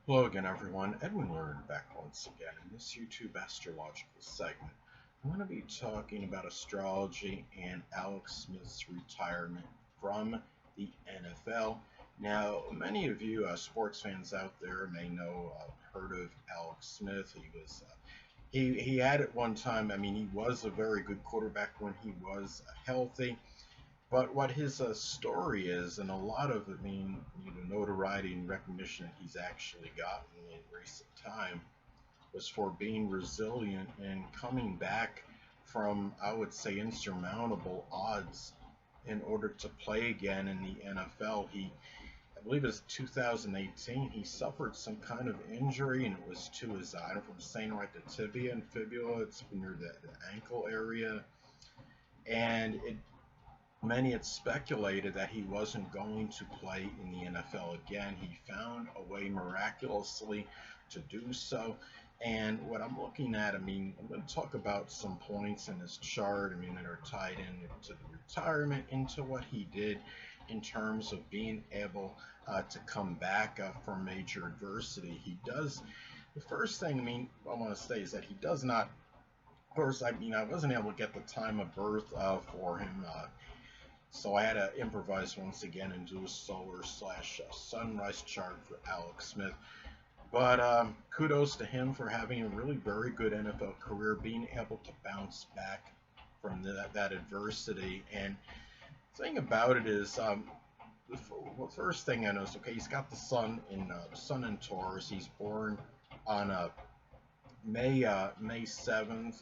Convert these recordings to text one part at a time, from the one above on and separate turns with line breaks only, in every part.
Hello again, everyone. Edwin Learnard back once again in this YouTube astrological segment. I'm going to be talking about astrology and Alex Smith's retirement from the NFL. Now, many of you sports fans out there may know, heard of Alex Smith. He had at one time. I mean, he was a very good quarterback when he was healthy. But what his story is, and a lot of, notoriety and recognition that he's actually gotten in recent time, was for being resilient and coming back from, I would say, insurmountable odds in order to play again in the NFL. I believe it's 2018, he suffered some kind of injury, and it was to his, I don't know if I'm saying right, the tibia and fibula. It's near the ankle area, and many had speculated that he wasn't going to play in the NFL again. He found a way miraculously to do so. And what I'm looking at, I'm going to talk about some points in his chart, that are tied into the retirement, into what he did in terms of being able to come back from major adversity. The first thing, I want to say is that he does not, of course, I wasn't able to get the time of birth for him. So I had to improvise once again and do a solar slash sunrise chart for Alex Smith. But kudos to him for having a really very good NFL career, being able to bounce back from that adversity. And the thing about it is, the first thing I know is, okay, he's got the sun in Taurus. He's born on May 7th,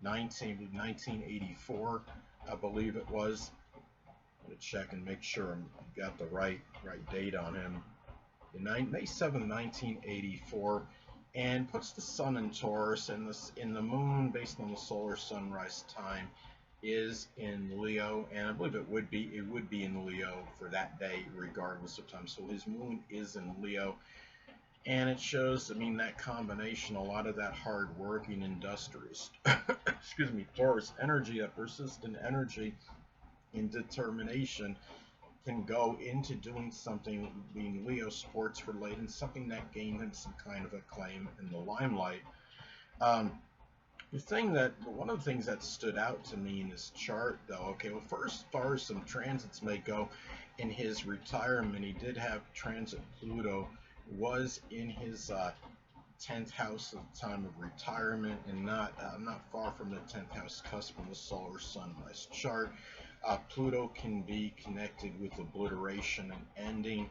1984, I believe it was. I'm going to check and make sure I got the right date on him. May 7th, 1984, and puts the sun in Taurus, and the moon, based on the solar sunrise time, is in Leo, and I believe it would be in Leo for that day, regardless of time. So his moon is in Leo, and it shows, that combination, a lot of that hard-working, industrious, Taurus energy, that persistent energy and determination, can go into doing something being Leo sports related, something that gained him some kind of acclaim in the limelight. Um, One of the things that stood out to me in this chart, though, okay, well, first, as far as some transits may go, in his retirement, he did have transit Pluto, was in his 10th house at the time of retirement, and not far from the 10th house cusp in the solar sunrise chart. Pluto can be connected with obliteration and ending.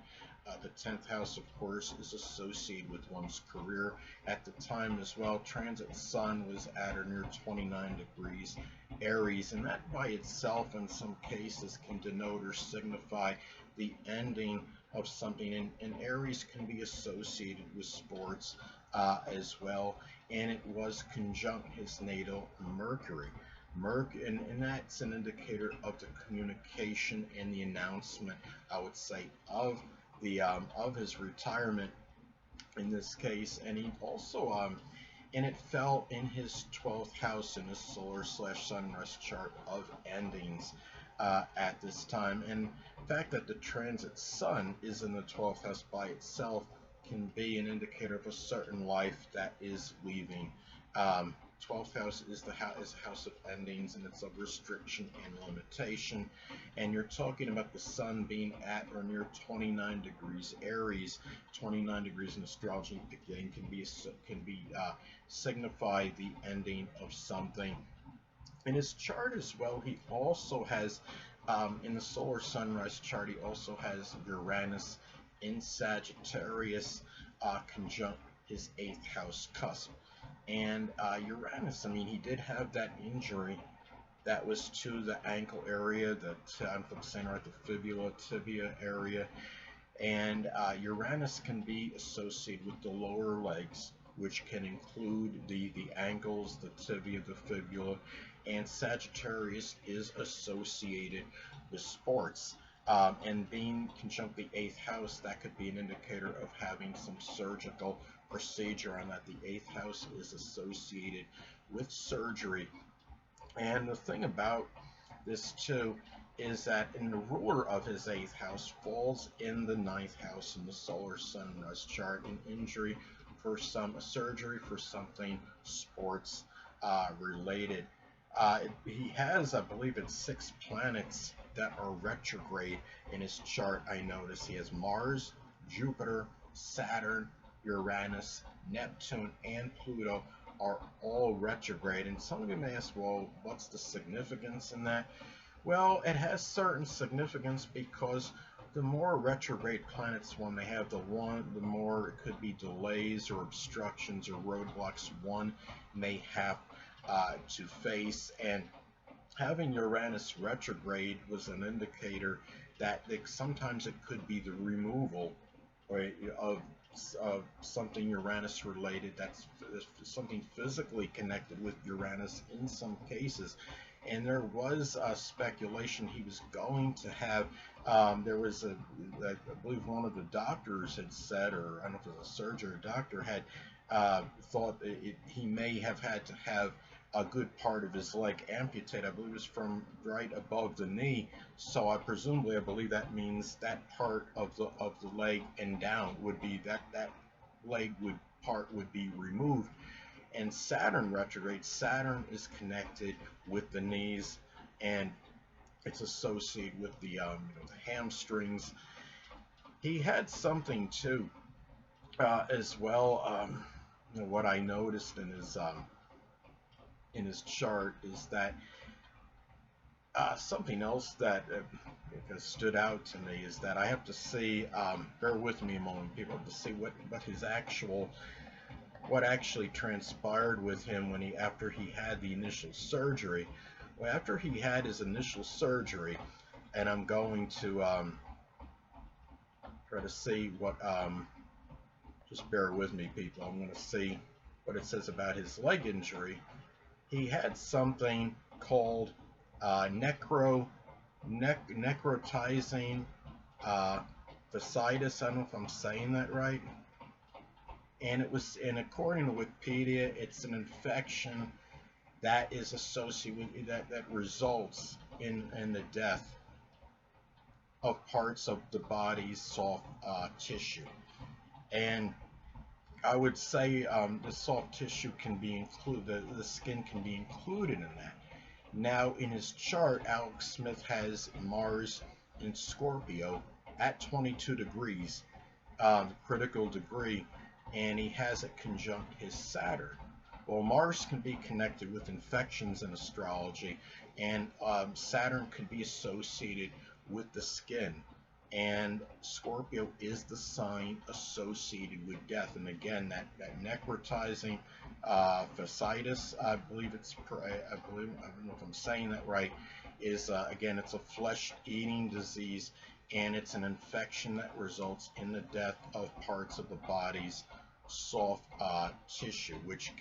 The 10th house, of course, is associated with one's career. At the time as well, transit Sun was at or near 29 degrees Aries, and that by itself, in some cases, can denote or signify the ending of something. And Aries can be associated with sports as well, and it was conjunct his natal Mercury. And that's an indicator of the communication and the announcement, I would say, of his retirement in this case. And he also and it fell in his 12th house in his solar slash sunrise chart of endings at this time. And the fact that the transit Sun is in the 12th house by itself can be an indicator of a certain life that is leaving. 12th house is the house of endings, and it's of restriction and limitation. And you're talking about the sun being at or near 29 degrees Aries. 29 degrees in astrology again can be signify the ending of something. In his chart as well, he also has in the solar sunrise chart, he also has Uranus in Sagittarius conjunct his 8th house cusp. And Uranus, he did have that injury that was to the ankle area, I'm saying right, the fibula, tibia area. And Uranus can be associated with the lower legs, which can include the ankles, the tibia, the fibula. And Sagittarius is associated with sports. And being conjunct the 8th house, that could be an indicator of having some surgical procedure on that. The 8th house is associated with surgery. And the thing about this too is that in the ruler of his 8th house falls in the 9th house in the solar sunrise chart, an injury for some surgery for something sports related. He has, I believe it's 6 planets that are retrograde in his chart. I notice he has Mars, Jupiter, Saturn, Uranus, Neptune, and Pluto are all retrograde. And some of you may ask, well, what's the significance in that? Well, it has certain significance because the more retrograde planets one they have, the more it could be delays or obstructions or roadblocks one may have to face. And having Uranus retrograde was an indicator that sometimes it could be the removal of something Uranus related, that's something physically connected with Uranus in some cases. And there was speculation he was going to have, there was I believe one of the doctors had said, or I don't know if it was a surgeon or a doctor had thought he may have had to have a good part of his leg amputated. I believe it was from right above the knee. So I believe that means that part of the leg and down would be that part would be removed. And Saturn retrograde, Saturn is connected with the knees, and it's associated with the the hamstrings. He had something too as well. What I noticed in his chart is that something else that stood out to me is that I have to see, bear with me a moment, people, to see what actually transpired with him when after he had the initial surgery. Well, after he had his initial surgery, and I'm going to try to see what, just bear with me, people, I'm going to see what it says about his leg injury. He had something called necrotizing fasciitis. I don't know if I'm saying that right. And according to Wikipedia, it's an infection that is associated with that results in the death of parts of the body's soft tissue. And I would say the soft tissue can be included, the skin can be included in that. Now, in his chart, Alex Smith has Mars in Scorpio at 22 degrees, critical degree, and he has it conjunct his Saturn. Well, Mars can be connected with infections in astrology, and Saturn can be associated with the skin. And Scorpio is the sign associated with death. And again, that necrotizing fasciitis, I don't know if I'm saying that right, is again, it's a flesh-eating disease, and it's an infection that results in the death of parts of the body's soft tissue, which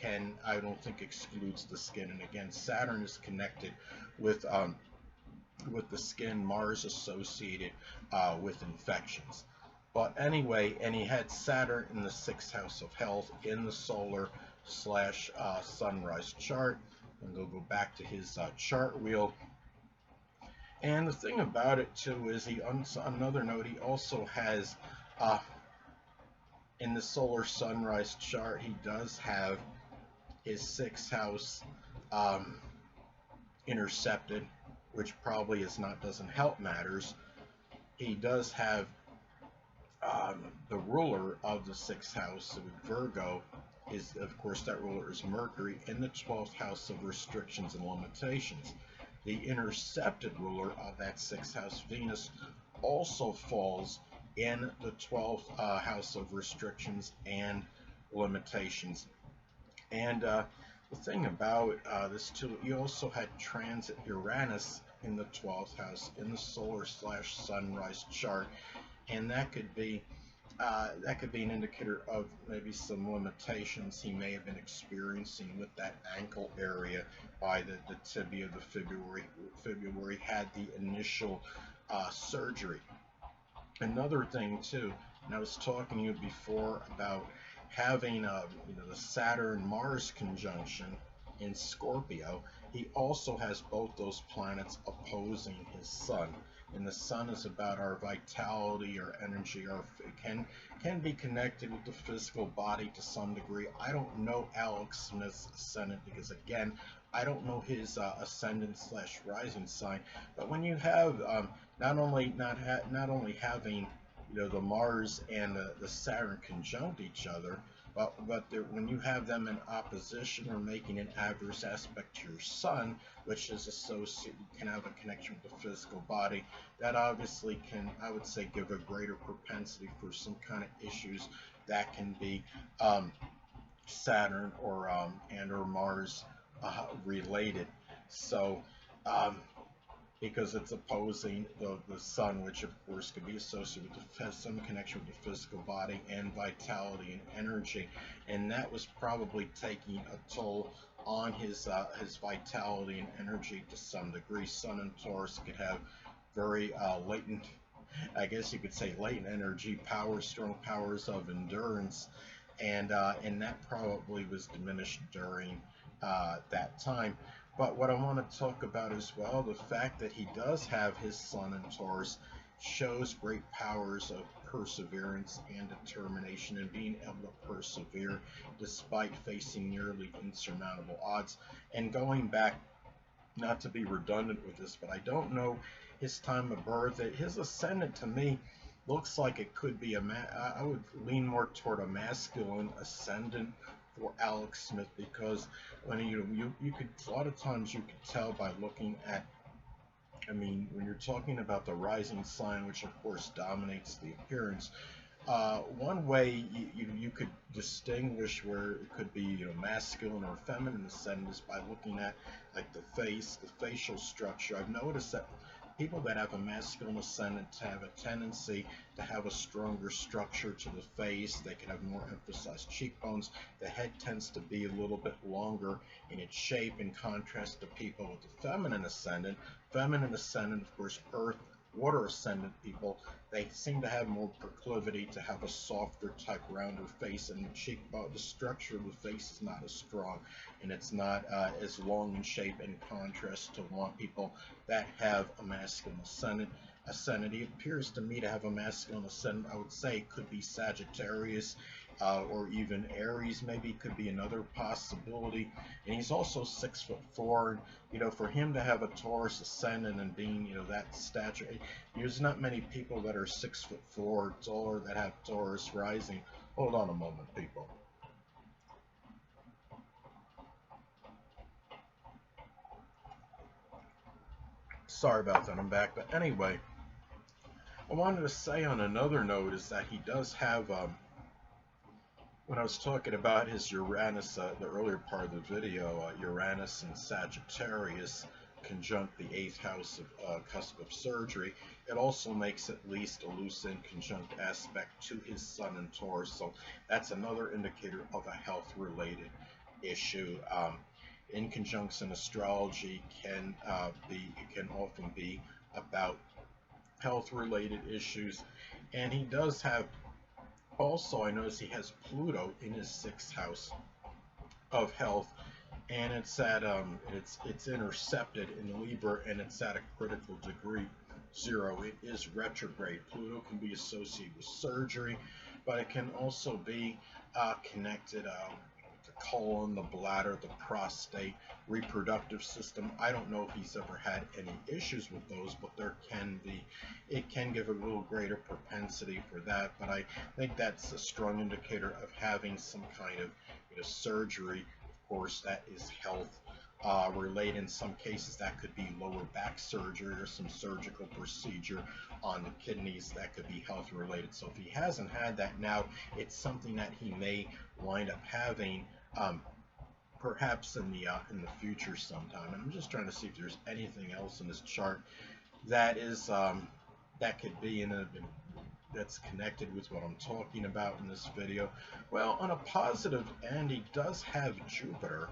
I don't think excludes the skin. And again, Saturn is connected with the skin, Mars associated with infections. But anyway, and he had Saturn in the 6th house of health in the solar / sunrise chart. And we'll go back to his chart wheel. And the thing about it too is another note, he also has in the solar sunrise chart, he does have his 6th house intercepted, which probably doesn't help matters. He does have the ruler of the 6th house with Virgo is, of course, that ruler is Mercury in the 12th house of restrictions and limitations. The intercepted ruler of that 6th house, Venus, also falls in the 12th house of restrictions and limitations. And the thing about this too, he also had transit Uranus in the 12th house in the solar / sunrise chart, and that could be an indicator of maybe some limitations he may have been experiencing with that ankle area by the tibia, the fibula where he had the initial surgery. Another thing too, and I was talking to you before about having the Saturn-Mars conjunction in Scorpio, he also has both those planets opposing his sun. And the sun is about our vitality, our energy, it can be connected with the physical body to some degree. I don't know Alex Smith's ascendant because, again, I don't know his ascendant slash rising sign. But when you have not only having the Mars and the Saturn conjunct each other, but when you have them in opposition or making an adverse aspect to your sun, which is associated, can have a connection with the physical body, that obviously can, I would say, give a greater propensity for some kind of issues that can be Saturn or Mars related. So because it's opposing the sun, which of course could be associated with some connection with the physical body and vitality and energy, and that was probably taking a toll on his vitality and energy to some degree. Sun and Taurus could have very latent, I guess you could say, latent energy, strong powers of endurance, and that probably was diminished during that time. But what I want to talk about as well, the fact that he does have his sun in Taurus shows great powers of perseverance and determination and being able to persevere despite facing nearly insurmountable odds. And going back, not to be redundant with this, but I don't know his time of birth. His ascendant to me looks like it could be I would lean more toward a masculine ascendant for Alex Smith, because when you could, a lot of times you could tell by looking at, when you're talking about the rising sign, which of course dominates the appearance, one way you could distinguish where it could be masculine or feminine ascendant is by looking at like the face, the facial structure. I've noticed that people that have a masculine ascendant have a tendency to have a stronger structure to the face. They can have more emphasized cheekbones. The head tends to be a little bit longer in its shape, in contrast to people with the feminine ascendant. Feminine ascendant, of course, earth, water ascendant people, they seem to have more proclivity to have a softer type, rounder face, and the structure of the face is not as strong, and it's not as long in shape, in contrast to one people that have a masculine ascendant. He appears to me to have a masculine ascendant. I would say it could be Sagittarius or even Aries. Maybe could be another possibility. And he's also 6'4". For him to have a Taurus ascendant and being that stature, there's not many people that are 6'4" taller that have Taurus rising. Hold on a moment, people. Sorry about that, I'm back. But anyway, I wanted to say on another note is that he does have, when I was talking about his Uranus, the earlier part of the video, Uranus and Sagittarius conjunct the 8th house of cusp of surgery, it also makes at least a loose end conjunct aspect to his sun in Taurus. So that's another indicator of a health-related issue. Inconjuncts in astrology can often be about health-related issues, and he does have also, I notice he has Pluto in his 6th house of health, and it's at it's intercepted in Libra, and it's at a critical degree 0. It is retrograde. Pluto can be associated with surgery, but it can also be connected the colon, the bladder, the prostate, reproductive system. I don't know if he's ever had any issues with those, but it can give a little greater propensity for that. But I think that's a strong indicator of having some kind of surgery. Of course, that is health related. In some cases, that could be lower back surgery or some surgical procedure on the kidneys. That could be health related. So if he hasn't had that now, it's something that he may wind up having perhaps in the future sometime. And I'm just trying to see if there's anything else in this chart that is that could be that's connected with what I'm talking about in this video. Well, on a positive end, he does have Jupiter,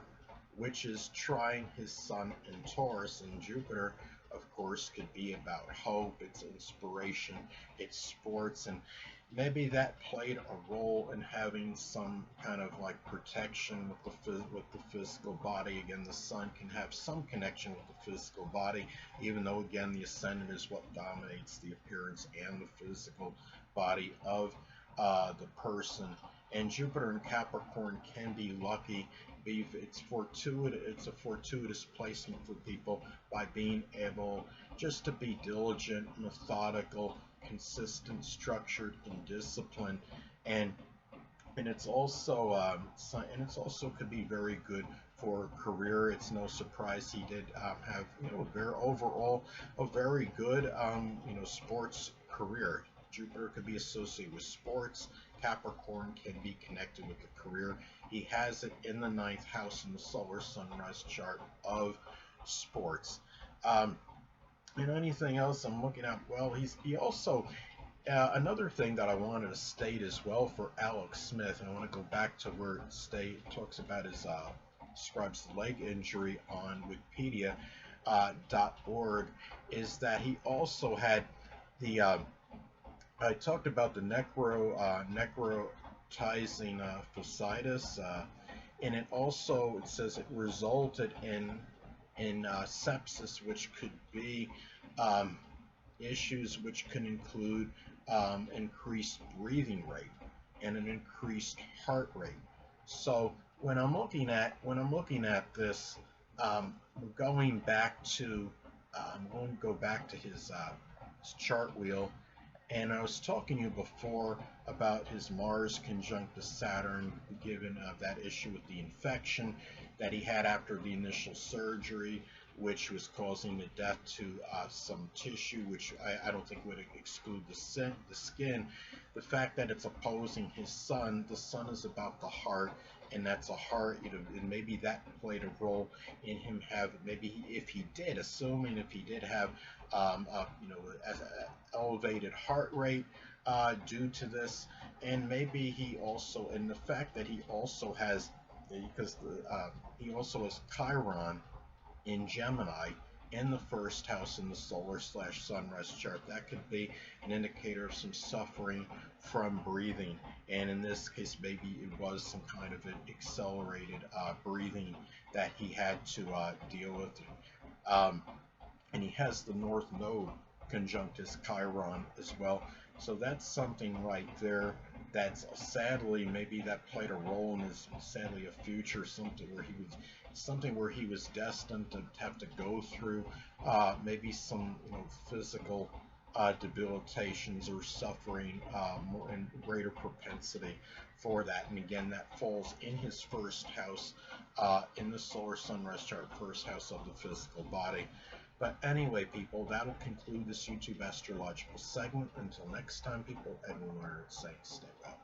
which is trying his sun in Taurus, and Jupiter, of course, could be about hope, it's inspiration, it's sports, and maybe that played a role in having some kind of like protection with the physical body. Again, the sun can have some connection with the physical body, even though again the ascendant is what dominates the appearance and the physical body of the person. And Jupiter in Capricorn can be lucky. It's a fortuitous placement for people by being able just to be diligent, methodical, consistent, structured, and disciplined. And it's also could be very good for career. It's no surprise he did have overall a very good sports career. Jupiter could be associated with sports. Capricorn can be connected with the career. He has it in the ninth house in the solar sunrise chart of sports. And anything else I'm looking at? Well, he also another thing that I wanted to state as well for Alex Smith, and I want to go back to where it talks about his describes the leg injury on Wikipedia .org, is that he also had the I talked about the necrotizing fasciitis, and it says it resulted in sepsis, which could be issues which can include increased breathing rate and an increased heart rate. So when I'm looking at this, I'm going to go back to his chart wheel. And I was talking to you before about his Mars conjunct to Saturn, given that issue with the infection that he had after the initial surgery, which was causing the death to some tissue, which I don't think would exclude the skin. The fact that it's opposing his sun, the sun is about the heart, and that's a heart, and maybe that played a role in him having, if he did have elevated heart rate due to this, and maybe he also, and the fact that he also has, because he also has Chiron in Gemini in the first house in the solar/sunrise chart. That could be an indicator of some suffering from breathing, and in this case maybe it was some kind of an accelerated breathing that he had to deal with. And he has the North Node conjunct his Chiron as well, so that's something right there. That's sadly, maybe that played a role in his, sadly, a future, something where he was destined to have to go through maybe some physical debilitations or suffering, more and greater propensity for that. And again, that falls in his first house in the solar sunrise chart, first house of the physical body. But anyway, people, that'll conclude this YouTube astrological segment. Until next time, people, Edwin Learnard saying stay well.